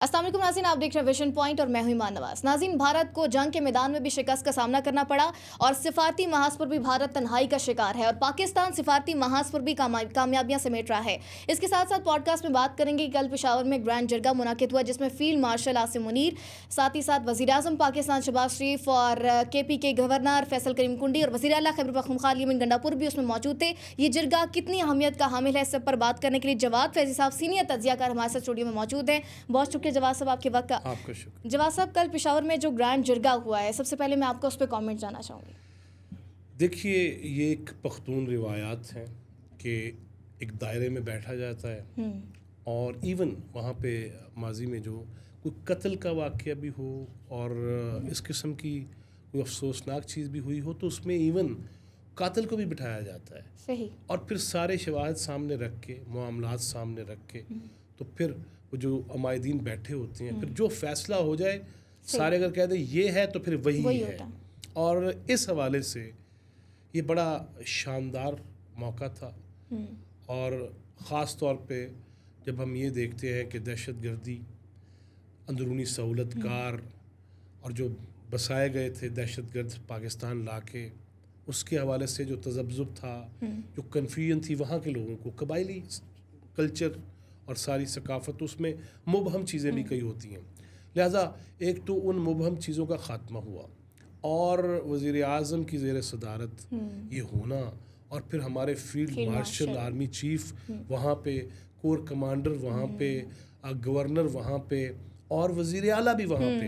अस्सलाम वालेकुम नाज़रीन, आप देख रहे हैं विजन पॉइंट और मैं हूं ईमान नवाज। नाज़रीन, भारत को जंग के मैदान में भी शिकस्त का सामना करना पड़ा और सिफारती महाज पर भी भारत तन्हाई का शिकार है और पाकिस्तान सिफारती महाज पर भी कामयाबियां समेट रहा है। इसके साथ साथ पॉडकास्ट में बात करेंगे कि कल पेशावर में ग्रैंड जरगा मुनाकिद हुआ, जिसमें फील्ड मार्शल आसिम मुनीर, साथ ही साथ वज़ीर-ए-आज़म पाकिस्तान शहबाज शरीफ और KP के गवर्नर फैसल करीम कुंडी और वज़ीर आला खैबर पख्तूनख्वा अली गंडापुर भी उसमें मौजूद थे। ये जरगा कितनी अहमियत का हामिल है, इस सब पर बात करने के लिए जवाद फैजी साहब, सीनियर तज्जियाकार, हमारे साथ स्टूडियो में मौजूद हैं। बहुत शुक्रिया जवाद साहब आपके वक्त का। आपका शुक्रिया। जवाद साहब, कल पेशावर में जो ग्रैंड जरगा हुआ है, सबसे पहले मैं आपका उस पर कमेंट जानना चाहूँगी। देखिए, ये एक पख्तून रिवायात हैं कि एक दायरे में बैठा जाता है और इवन वहाँ पे माजी में जो कोई कत्ल का वाक़या भी हो और इस किस्म की कोई अफसोसनाक चीज़ भी हुई हो तो उसमें इवन कातिल को भी बिठाया जाता है। सही। और फिर सारे शवाहिद सामने रख के, मामलात सामने रख के, तो फिर वो जो अमायदीन बैठे होते हैं, फिर जो फैसला हो जाए, सारे अगर कह दें ये है तो फिर वही है। और इस हवाले से ये बड़ा शानदार मौका था और ख़ास तौर पे जब हम ये देखते हैं कि दहशतगर्दी, अंदरूनी सहूलतकार और जो बसाए गए थे दहशतगर्द पाकिस्तान लाके, उसके हवाले से जो तज़ब्ज़ुब था, जो कन्फ्यूजन थी वहाँ के लोगों को, कबायली कल्चर और सारी सकाफ़त, उसमें मुबहम चीज़ें भी कई होती हैं। लिहाजा एक तो उन मुबहम चीज़ों का ख़ात्मा हुआ और वज़ीर-ए-आज़म की ज़ेर सदारत ये होना और फिर हमारे फील्ड मार्शल, आर्मी चीफ़ वहाँ पे, कोर कमांडर वहाँ पे, गवर्नर वहाँ पे और वज़ीर आला भी वहाँ पे।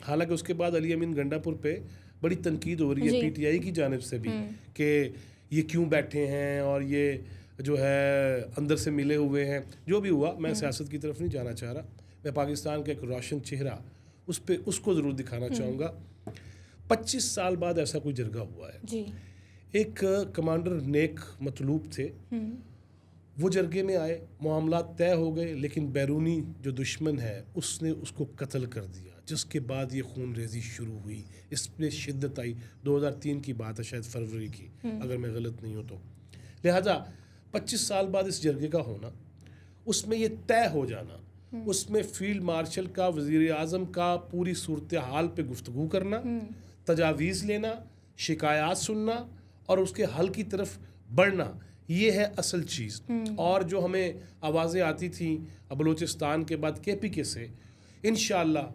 हालांकि उसके बाद अली अमीन गंडापुर पे बड़ी तनकीद हो रही है PTI की जानिब से भी कि ये क्यों बैठे हैं और ये जो है अंदर से मिले हुए हैं। जो भी हुआ, मैं सियासत की तरफ नहीं जाना चाह रहा, मैं पाकिस्तान का एक रोशन चेहरा उसको ज़रूर दिखाना चाहूँगा। 25 साल बाद ऐसा कोई जरगा हुआ है जी। एक कमांडर नेक मतलूब थे, वो जरगे में आए, मामलात तय हो गए, लेकिन बैरूनी जो दुश्मन है उसने उसको कत्ल कर दिया, जिसके बाद ये खून रेजी शुरू हुई, इसमें शिद्दत आई। 2003 की बात है, शायद फरवरी की, अगर मैं गलत नहीं हूँ तो। लिहाजा 25 साल बाद इस जरगे का होना, उसमें ये तय हो जाना, उसमें फील्ड मार्शल का, वज़ीर आज़म का पूरी सूरत हाल पे गुफ्तगू करना, तजावीज़ लेना, शिकायत सुनना और उसके हल की तरफ बढ़ना, ये है असल चीज़। और जो हमें आवाज़ें आती थी बलूचिस्तान के बाद KPK से, इंशाअल्लाह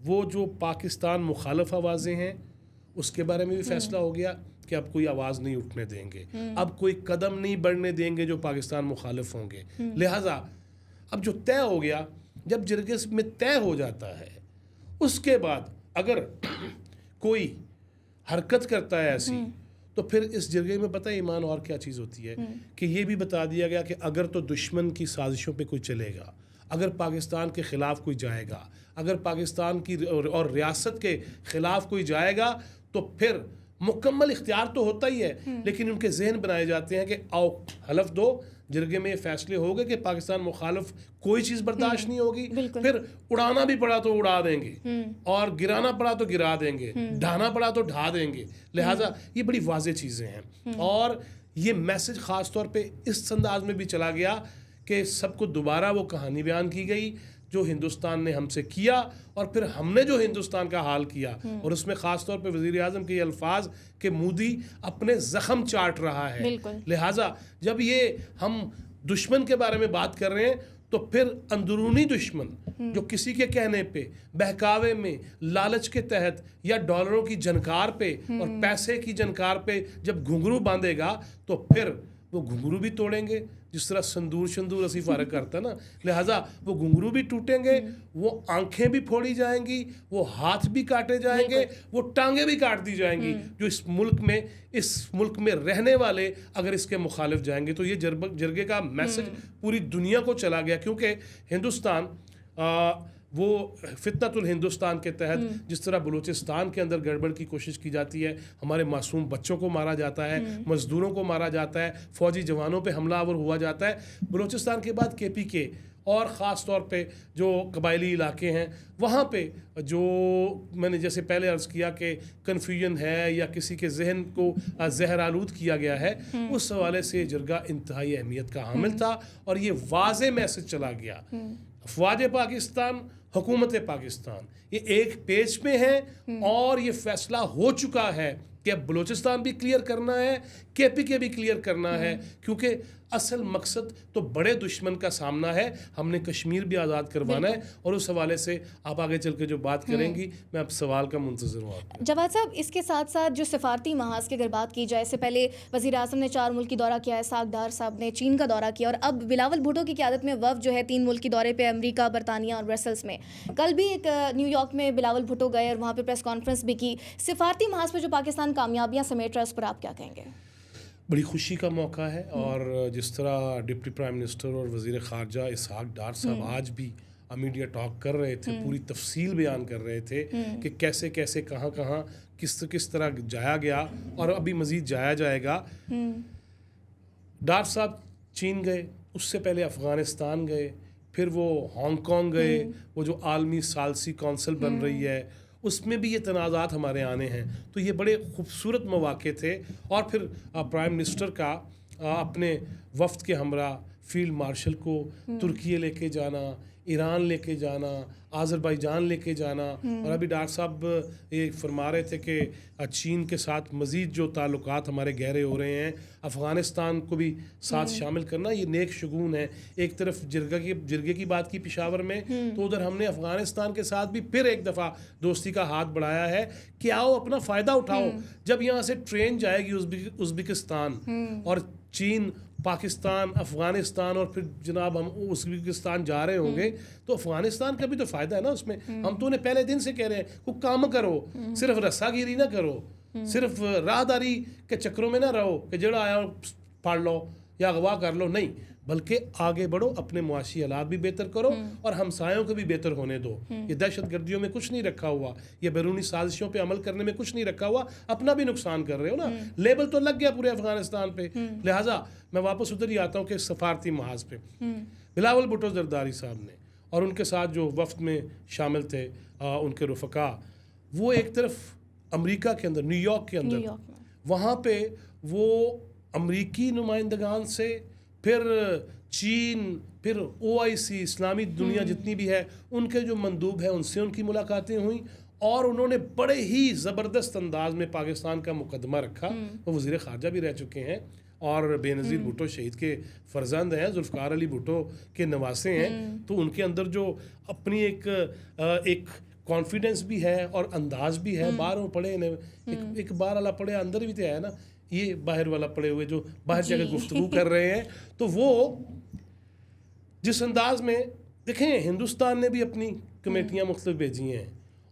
वो जो पाकिस्तान मुखालफ आवाज़ें हैं उसके बारे में भी फैसला हो गया कि अब कोई आवाज़ नहीं उठने देंगे, अब कोई कदम नहीं बढ़ने देंगे जो पाकिस्तान मुखालिफ होंगे। लिहाजा अब जो तय हो गया, जब जरगे में तय हो जाता है, उसके बाद अगर कोई हरकत करता है ऐसी, तो फिर इस जरगे में पता है ईमान और क्या चीज़ होती है कि ये भी बता दिया गया कि अगर तो दुश्मन की साजिशों पे कोई चलेगा, अगर पाकिस्तान के ख़िलाफ़ कोई जाएगा, अगर पाकिस्तान की और रियासत के ख़िलाफ़ कोई जाएगा, तो फिर मुकम्मल इख्तियार तो होता ही है, लेकिन उनके जहन बनाए जाते हैं कि आओ हलफ दो, जरगे में फैसले हो गए कि पाकिस्तान मुखालिफ कोई चीज़ बर्दाश्त नहीं होगी, फिर उड़ाना भी पड़ा तो उड़ा देंगे और गिराना पड़ा तो गिरा देंगे, ढाना पड़ा तो ढा देंगे। लिहाजा ये बड़ी वाज़ेह चीज़ें हैं और ये मैसेज ख़ास तौर पे इस अंदाज में भी चला गया कि सबको दोबारा वो कहानी बयान की गई जो हिंदुस्तान ने हमसे किया और फिर हमने जो हिंदुस्तान का हाल किया, और उसमें ख़ास तौर पे वज़ीर आज़म के ये अल्फाज कि मोदी अपने ज़ख़म चाट रहा है। लिहाजा जब ये हम दुश्मन के बारे में बात कर रहे हैं तो फिर अंदरूनी दुश्मन जो किसी के कहने पे, बहकावे में, लालच के तहत या डॉलरों की जनकार पे और पैसे की जनकार पे जब घुंघरू बांधेगा तो फिर वो घुंघरू भी तोड़ेंगे, जिस तरह संदूर असी फ़र्क करता है ना। लिहाजा वो घुंघरू भी टूटेंगे, वो आंखें भी फोड़ी जाएंगी, वो हाथ भी काटे जाएंगे, वो टांगें भी काट दी जाएंगी जो इस मुल्क में रहने वाले अगर इसके मुखालिफ जाएंगे। तो ये जरगे का मैसेज पूरी दुनिया को चला गया, क्योंकि हिंदुस्तान वो फितनतुल हिंदुस्तान के तहत जिस तरह बलूचिस्तान के अंदर गड़बड़ की कोशिश की जाती है, हमारे मासूम बच्चों को मारा जाता है, मज़दूरों को मारा जाता है, फ़ौजी जवानों पे हमलावर हुआ जाता है, बलूचिस्तान के बाद KPK और ख़ास तौर पे जो कबायली इलाके हैं वहाँ पे जो मैंने जैसे पहले अर्ज़ किया कि कन्फ्यूजन है या किसी के जहन को जहर आलूद किया गया है, उस हवाले से जरगा इंतहाई अहमियत का हामिल था और ये वाज़े मैसेज चला गया अफवाज पाकिस्तान, हुकूमत पाकिस्तान, ये एक पेज पे हैं और ये फैसला हो चुका है कि अब बलूचिस्तान भी क्लियर करना है, KPK भी क्लियर करना है, क्योंकि असल मकसद तो बड़े दुश्मन का सामना है, हमने कश्मीर भी आज़ाद करवाना है। और उस हवाले से आप आगे चल के जो बात करेंगी, मैं अब सवाल का मुंतज़िर हूँ आपका। जवाद साहब, इसके साथ साथ जो सिफारती महाज की अगर बात की जाए, इससे पहले वज़ीर आज़म ने 4 मुल्क की दौरा किया है, इस्हाक डार साहब ने चीन का दौरा किया, और अब बिलावल भुट्टो की क़यादत में वफ़द जो है 3 मुल्क की दौरे पे अमेरिका, बरतानिया और ब्रसल्स में। कल भी एक न्यूयॉर्क में बिलावल भुट्टो गए और वहाँ पे प्रेस कॉन्फ्रेंस भी की। सिफारती महाज पर जो पाकिस्तान कामयाबियाँ समेट रहा है, उस पर आप क्या कहेंगे? बड़ी खुशी का मौका है, और जिस तरह डिप्टी प्राइम मिनिस्टर और वज़ीर ख़ारजा इसहाक डार साहब आज भी मीडिया टॉक कर रहे थे, पूरी तफसील बयान कर रहे थे कि कैसे कैसे कहाँ कहाँ किस तरह जाया गया और अभी मज़ीद जाया जाएगा। डार साहब चीन गए, उससे पहले अफ़गानिस्तान गए, फिर वो हांगकॉन्ग गए, वो जो आलमी सालसी कौंसिल बन रही है उसमें भी ये तनाज़ात हमारे आने हैं। तो ये बड़े खूबसूरत मौक़े थे। और फिर प्राइम मिनिस्टर का अपने वफ़द के हमरा फील्ड मार्शल को तुर्की लेके जाना, ईरान लेके जाना, आज़रबाईजान लेके जाना, और अभी डॉक्टर साहब ये फरमा रहे थे कि चीन के साथ मज़ीद जो ताल्लुकात हमारे गहरे हो रहे हैं, अफ़गानिस्तान को भी साथ शामिल करना, ये नेक शगुन है। एक तरफ जिरगे की बात की पेशावर में, तो उधर हमने अफ़गानिस्तान के साथ भी फिर एक दफ़ा दोस्ती का हाथ बढ़ाया है कि आओ अपना फ़ायदा उठाओ। जब यहाँ से ट्रेन जाएगी उज़्बेकिस्तान और चीन, पाकिस्तान, अफ़गानिस्तान और फिर जनाब हम उज़्बेकिस्तान जा रहे होंगे, तो अफ़गानिस्तान का भी तो फ़ायदा है ना उसमें। हम तो उन्हें पहले दिन से कह रहे हैं कुछ काम करो, सिर्फ रस्सागिरी ना करो, सिर्फ राहदारी के चक्करों में ना रहो कि जड़ा आया फाड़ लो या अगवा कर लो, नहीं, बल्कि आगे बढ़ो, अपने मुआशी हालात भी बेहतर करो और हमसायों को भी बेहतर होने दो। ये दहशत गर्दियों में कुछ नहीं रखा हुआ, ये बैरूनी साजिशों पे अमल करने में कुछ नहीं रखा हुआ, अपना भी नुकसान कर रहे हो ना। लेबल तो लग गया पूरे अफगानिस्तान पे। लिहाजा मैं वापस उधर ही आता हूँ कि सफारती महाज पे बिलावल भुट्टो जरदारी साहब ने और उनके साथ जो वफ्द में शामिल थे उनके रुफ़का, वो एक तरफ अमेरिका के अंदर, न्यूयॉर्क के अंदर, वहाँ पे वो अमरीकी नुमाइंदगान से, फिर चीन, फिर OIC, इस्लामी दुनिया जितनी भी है, उनके जो मंदूब हैं उनसे उनकी मुलाकातें हुई और उन्होंने बड़े ही ज़बरदस्त अंदाज में पाकिस्तान का मुकदमा रखा। वो वज़ीर ख़ारजा भी रह चुके हैं और बेनज़ीर भुट्टो शहीद के फ़र्जंद हैं, ज़ुल्फ़िकार अली भुट्टो के नवासे हैं। तो उनके अंदर जो अपनी एक कॉन्फिडेंस भी है और अंदाज भी है। बाहरों पढ़े एक बाहर वाला पढ़े अंदर भी तो है ना, ये बाहर वाला पड़े हुए जो बाहर जगह गुफ्तगू कर रहे हैं। तो वो जिस अंदाज में देखें, हिंदुस्तान ने भी अपनी कमेटियाँ मुख्तलिफ भेजी हैं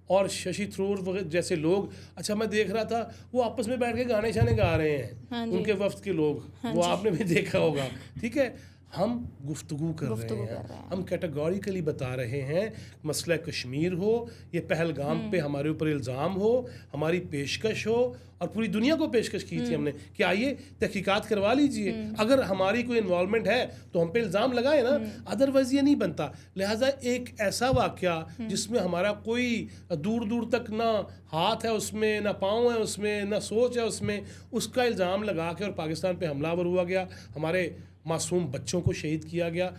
और शशि थरूर जैसे लोग, अच्छा मैं देख रहा था वो आपस में बैठ के गाने शाने गा रहे हैं, उनके वफ्द के लोग, वो आपने भी देखा होगा। ठीक है, हम गुफ्तगू कर रहे हैं, हम कैटेगोरिकली बता रहे हैं, मसला कश्मीर हो, ये पहलगाम पे हमारे ऊपर इल्ज़ाम हो, हमारी पेशकश हो और पूरी दुनिया को पेशकश की थी हमने कि आइए तहकीकात करवा लीजिए, अगर हमारी कोई इन्वॉल्वमेंट है तो हम पे इल्ज़ाम लगाए ना, अदरवाइज़ ये नहीं बनता। लिहाजा एक ऐसा वाक़या जिसमें हमारा कोई दूर दूर तक ना हाथ है उसमें, ना पाँव है उसमें, ना सोच है उसमें, उसका इल्ज़ाम लगा के और पाकिस्तान पे हमलावर हुआ गया, हमारे मासूम बच्चों को शहीद किया गया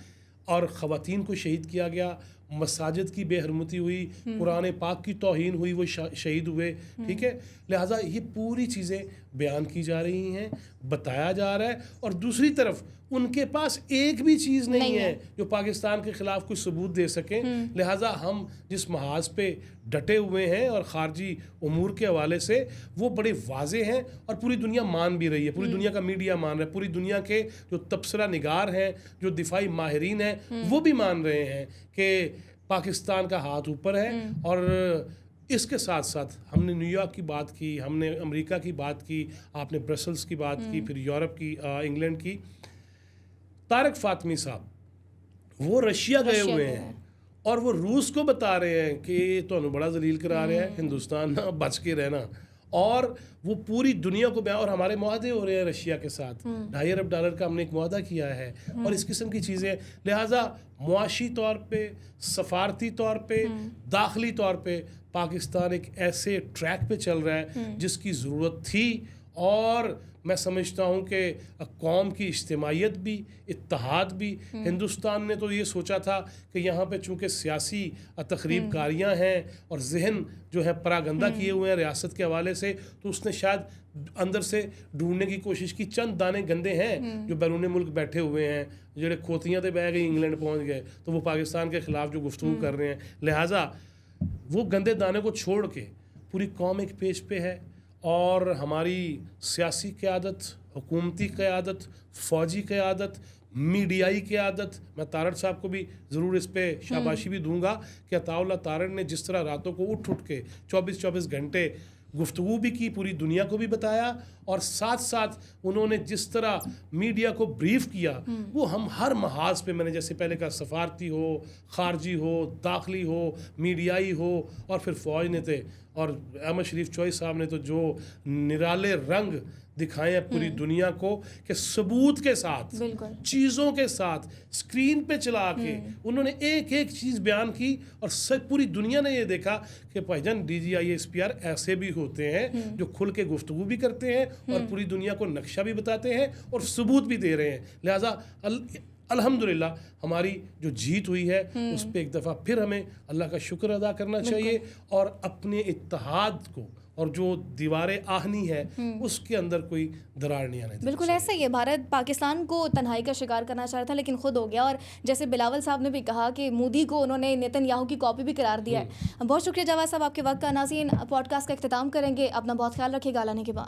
और ख़वातीन को शहीद किया गया, मसाजिद की बेहरमती हुई, कुरान पाक की तौहीन हुई, वो शहीद हुए। ठीक है, लिहाजा ये पूरी चीज़ें बयान की जा रही हैं, बताया जा रहा है और दूसरी तरफ उनके पास एक भी चीज़ नहीं है जो पाकिस्तान के ख़िलाफ़ कुछ सबूत दे सकें। लिहाजा हम जिस महाज पे डटे हुए हैं और ख़ारजी उमूर के हवाले से वो बड़े वाज़े हैं और पूरी दुनिया मान भी रही है, पूरी दुनिया का मीडिया मान रहा है, पूरी दुनिया के जो तबसरा निगार हैं, जो दिफाई माहिरीन हैं, वो भी मान रहे हैं कि पाकिस्तान का हाथ ऊपर है। और इसके साथ साथ हमने न्यूयॉर्क की बात की, हमने अमेरिका की बात की, आपने ब्रसल्स की बात की, फिर यूरोप की, इंग्लैंड की। तारिक फ़ातमी साहब वो रशिया गए हुए हैं और वो रूस को बता रहे हैं कि तो बड़ा जलील करा रहे हैं, हिंदुस्तान ना बच के रहना, और वो पूरी दुनिया को और हमारे मुआहदे हो रहे हैं रशिया के साथ, $2.5 अरब का हमने एक मुआहदा किया है और इस किस्म की चीज़ें। लिहाजा मुआशी तौर पे, सफारती तौर पे, दाखिली तौर पे पाकिस्तान एक ऐसे ट्रैक पे चल रहा है जिसकी ज़रूरत थी और मैं समझता हूँ कि कौम की इज्तिमायत भी, इत्तेहाद भी, हिंदुस्तान ने तो ये सोचा था कि यहाँ पे चूँकि सियासी तकरीब कारियाँ हैं और जहन जो है परागंदा किए हुए हैं रियासत के हवाले से, तो उसने शायद अंदर से ढूंढने की कोशिश की चंद दाने गंदे हैं जो बैरून मुल्क बैठे हुए हैं, जेड़े खोतियाँ ते बह गई इंग्लैंड पहुँच गए, तो वो पाकिस्तान के ख़िलाफ़ जो गुफ्तगू कर रहे हैं, लिहाजा वो गंदे दाने को छोड़ के पूरी कौम एक पेज पे है और हमारी सियासी क़यादत, हुकूमती क़यादत, फ़ौजी क़यादत, मीडियाई क़यादत, मैं तारड़ साहब को भी ज़रूर इस पे शाबाशी भी दूंगा कि अताउल्लाह तारड़ ने जिस तरह रातों को उठ के 24-24 घंटे गुफ्तगू भी की, पूरी दुनिया को भी बताया, और साथ साथ उन्होंने जिस तरह मीडिया को ब्रीफ किया वो हम हर महाज पे, मैंने जैसे पहले कहा, सफारती हो, खारजी हो, दाखिली हो, मीडियाई हो, और फिर फ़ौज ने थे और अहमद शरीफ चौधरी साहब ने तो जो निराले रंग दिखाए हैं पूरी दुनिया को कि सबूत के साथ, चीज़ों के साथ, स्क्रीन पे चला के उन्होंने एक एक चीज़ बयान की और सब पूरी दुनिया ने ये देखा कि भाईजान DGI-SPR ऐसे भी होते हैं जो खुल के गुफ्तगू भी करते हैं और पूरी दुनिया को नक्शा भी बताते हैं और सबूत भी दे रहे हैं। लिहाजा अल्हम्दुलिल्लाह हमारी जो जीत हुई है उस पर एक दफ़ा फिर हमें अल्लाह का शुक्र अदा करना चाहिए और अपने इत्तेहाद को और जो दीवारें आहनी है उसके अंदर कोई दरार नहीं आने। बिल्कुल ऐसा ही है, भारत पाकिस्तान को तन्हाई का शिकार करना चाह रहा था लेकिन खुद हो गया, और जैसे बिलावल साहब ने भी कहा कि मोदी को उन्होंने नेतन्याहू की कॉपी भी करार दिया है। बहुत शुक्रिया जवाद साहब आपके वक्त का। नाज़रीन, पॉडकास्ट का इख्तिताम करेंगे। अपना बहुत ख्याल रखिएगा। आने के बाद